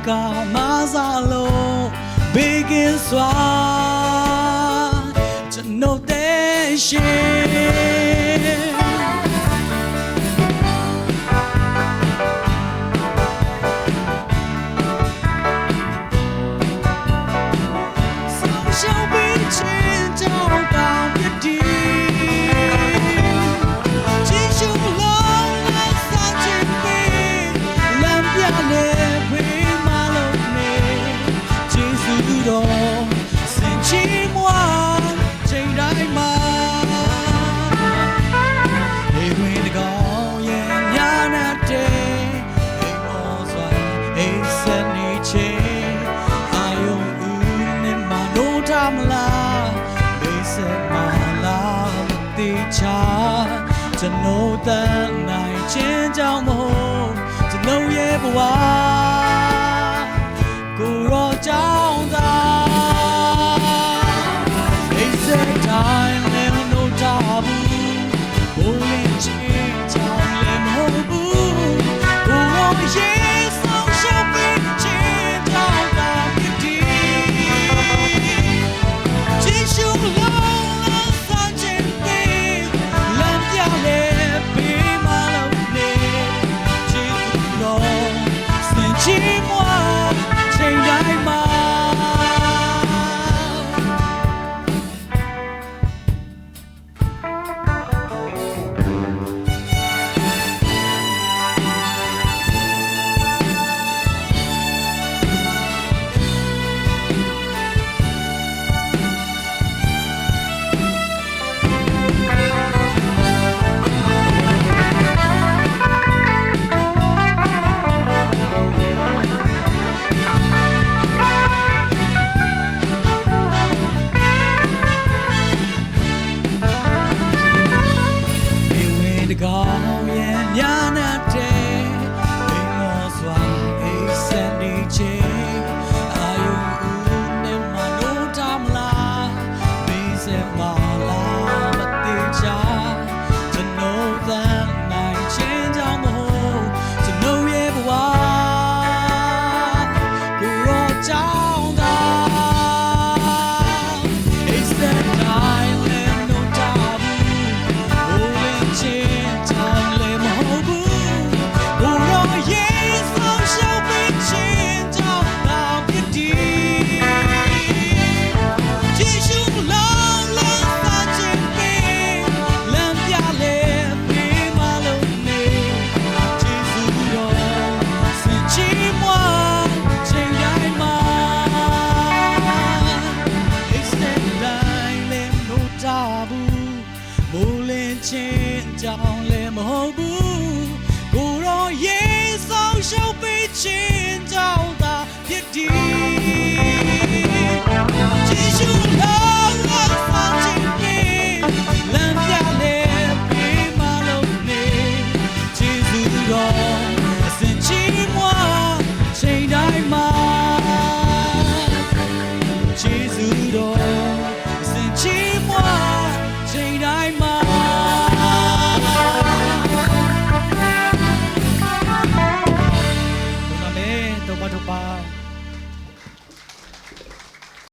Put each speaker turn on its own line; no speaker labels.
ကမစားလို့ဘေးကင်းစွာကျွန်တော်တဲ့ရှင်ကျွန်တော်တန်းနိုင်ခြင်းကြောင့်မဟုတ်ကျွန်တော်ရဲ့ဘဝကိုရောကြောင့်သာအိတ်ဆက်တိုင်းလည်းမလို့တာဘူးဘိုးရဲ့ခြင်းကြောင့်လည်းမဟုတ်ဘူးကိုရောရဲ့ဆောင်ရှောက်ပြီးခြင်းကြောင့်သာဖြစ်ဒီဂျေရှုလောချင်းကြောင့်လည်းမဟုတ်ဘူးကိုရောရေဆောင်ရှုပ်ပြီးချင်းကြောင့်သာဖြစ်ဒီဂျေရှုလောကဆောင်ခြင်းပေးလမ်းပြလေပေးမလို့နေဂျေဇူးတော်အစဉ်ချီးမွမ်းချိန်တိုင်းမှာဂျေဇူးတော်အစဉ်ချီးမွမ်းချိန်တိုင်းမှာTupa